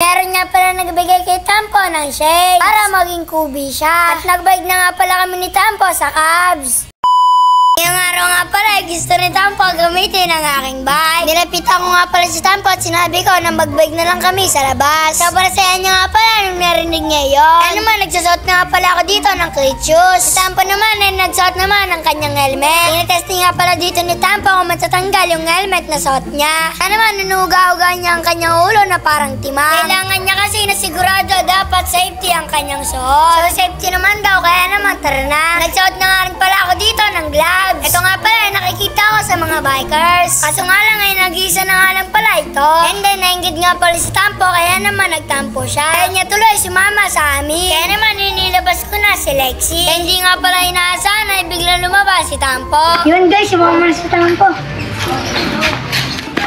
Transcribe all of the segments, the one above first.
meron nga pala nagbigay kay Tampo ng shades para maging kubi siya. At nagbike na nga pala kami ni Tampo sa Cubs. Ngayong araw nga pala, gusto ni Tampo gamitin ang aking bike. Nilapitan ko nga pala si Tampo at sinabi ko na mag-bike na lang kami sa labas. Sobrang saya niya nga pala nung narinig niya yun. Kaya naman, nagsusot nga pala ako dito ng cleat shoes. Si Tampo naman ay nagsuot naman ng kanyang helmet. Tinetesting nga pala dito ni Tampo kung matatanggal yung helmet na suot niya. Kaya naman, nanuga-uga niya ang kanyang ulo na parang timang. Kailangan niya kasi na sigurado dapat safety ang kanyang suot. So safety naman daw, kaya naman tara na. Nagsuot na nga rin pala ako dito ng gloves. Ito nga pala, nakikita ko sa mga bikers. Kaso nga lang ay nag-iisa na nga lang pala ito. And then, nainggit nga pala si Tampo, kaya naman nagtampo siya. Kaya niya tuloy sumama sa amin. Kaya naman, inilabas ko na si Lexi. Kaya hindi nga pala inaasahan ay biglang lumabas si Tampo. Yun guys, sumama na si Tampo.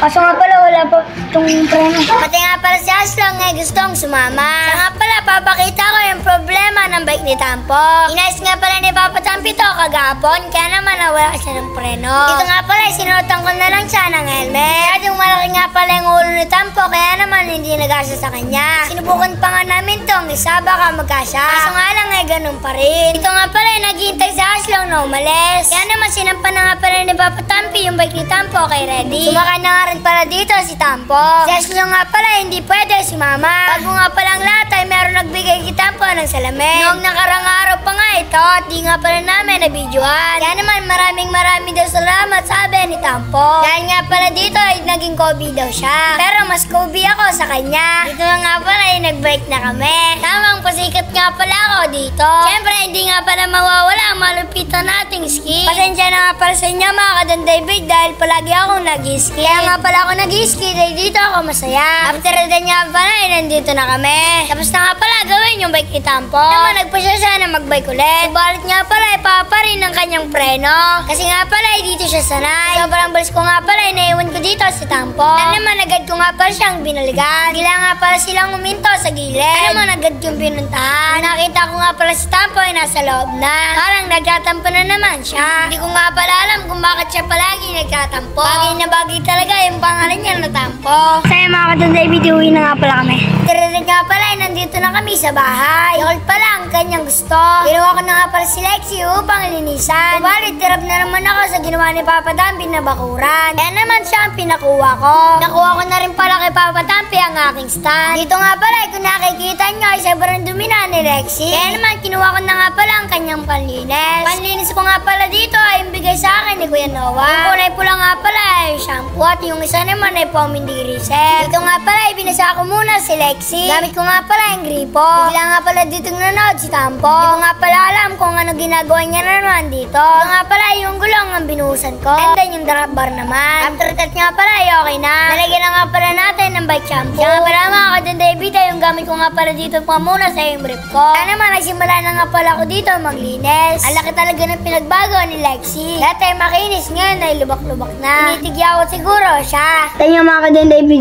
Kaso nga pala, wala pa itong preno. Pati nga pala si Aslong ay gustong sumama. Siya nga pala, papakita ko yung problema ng bike ni Tampo. Inayos nga pala ni Papa Tampi to kagapon, kaya naman nawala siya ng preno. Dito nga pala, sinuotan ko na lang siya ng helmet. At yung malaki nga pala yung ulo ni Tampo, kaya naman hindi nag-asya sa kanya. Sinubukan pa nga namin tong isa, baka magkasya. Kaso nga lang ay ganun pa rin. Dito nga pala, naghihintay si Aslong na umalis. Kaya naman, sinampan na nga pala ni Papa Tampi yung bike ni Tampo kay Reddy. Sumakay na nga rin pala dito si Tampo. Si Aslong nga pala, hindi pwede si Mama. Bago nga palang lahat ay meron nagbigay kay Tampo ng salamin. Noong nakarang araw pa nga ito at di nga pala namin nabidyoan. Kaya naman maraming daw salamat sabi ni Tampo. Dahil nga pala dito ay naging Kobe daw siya. Pero mas Kobe ako sa kanya. Dito nga pala ay nag-break na kami. Tamang pasikat nga pala ako dito. Siyempre hindi nga pala mawawala ang malupitan nating ski. Pasensya na nga pala sa inyo mga Kadan David dahil palagi akong nag-ski. Kaya nga pala ako nag-ski dahil dito ako masaya. After that nga pala ay nandito na kami. Tapos na nga pala gawin yung bike ni Tampo. Naman nagpasya siya na mag-bike ulit. Subalit nga pala ay paparin ng kanyang preno. Kasi nga pala ay dito siya sanay. Sobrang balis ko nga pala ay naiwan ko dito si Tampo. Kaya naman agad ko nga pala siyang binaligan. Gila nga pala silang uminto sa gilid. Kaya naman agad yung pinuntahan. Nakita ko nga pala si Tampo ay nasa loob na. Parang nagtatampo na naman siya. Hindi ko nga pala alam kung bakit siya palagi nagtatampo. Bagay na bagay talaga yung pangalan niya na Tampo. Saya mga Kadan David, uwi na nga pala kami. Tirinig nga pala ay nandito na kami sa bahay. Yakol pala ang kanyang gusto. Ginawa ko na nga pala si Lexi upang linisan. Subalit tirap na naman ako sa ginawa ni Papa Tampi na bakuran. Kaya naman siya ang pinakuha ko. Nakuha ko na rin pala kay Papa Tampi ang aking stand. Dito nga pala ay kung nakikita nyo ay sobrang dumi na ni Lexi. Kaya naman kinuha ko na nga pala ang kanyang panlinis. Panlinis ko nga pala dito ay ibigay sa akin ni Kuya Noah. Yung kulay pula nga pala ay shampoo at yung isa naman ay pomindiri set. Dito nga pala ay binasa ko muna si Lexi. Gamit ko nga pala yung gripo. Bigla nga pala dito nanood si Tampo. Hindi ko nga pala alam kung ano ginagawa niya na naman dito. Ito nga pala yung gulong ang binuhusan ko. And then yung drop bar naman. After that nga pala ay okay na. Nalagyan na nga pala natin ng bike shampoo. Siya nga pala mga Kadan David ay yung gamit ko nga pala dito pa muna sa yung brief ko. Kaya naman nagsimula na nga pala ako dito maglinis. Ang laki talaga ng pinagbago ni Lexi. Dati ay makinis, ngayon ay lubak-lubak na. Tinitigyaw siguro siya. Tayo mga Kadan David,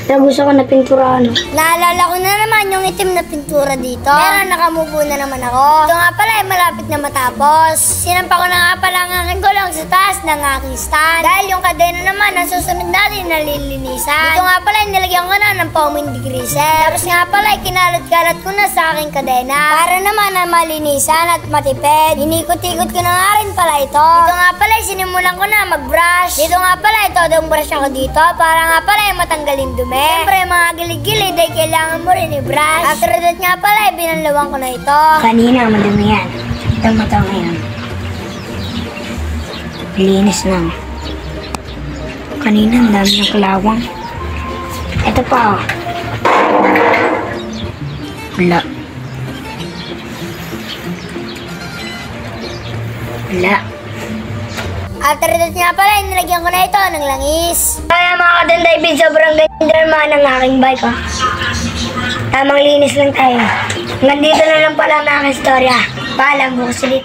na gusto ko na pintura ano. Naalala ko na naman yung itim na pintura dito. Pero nakamubo na naman ako. Ito nga pala ay malapit na matapos. Sinampa ko na nga pala ang aking gulong sa taas ng aking stand. Dahil yung kadena naman ang susunod natin na lilinisan. Ito nga pala ay nilagyan ko na ng pomindiri set. Tapos nga pala ay kinalat-kalat ko na sa aking kadena. Para naman na malinisan at matipid. Inikot-ikot ko na nga rin pala ito. Dito nga pala ay sinimulan ko na mag-brush. Dito nga pala ito daw brush ako dito para nga pala ay matanggalin dumi. Siyempre mga gilid-gilid ay kailangan mo rin i-brush. After that nga pala ay binalawang ko na ito. Kanina, madumi yan. Itong mata ngayon. Linis lang. Kanina, ang dami ng kalawang. Ito pa, oh. Wala. Wala. After that nga pala, nilagyan ko na ito ng langis. Kaya mga Kadan David, sobrang ganda naman ang aking bike, oh. Tamang linis lang tayo. Nandito na lang pala ang aking istorya. Paalam, bukas ulit.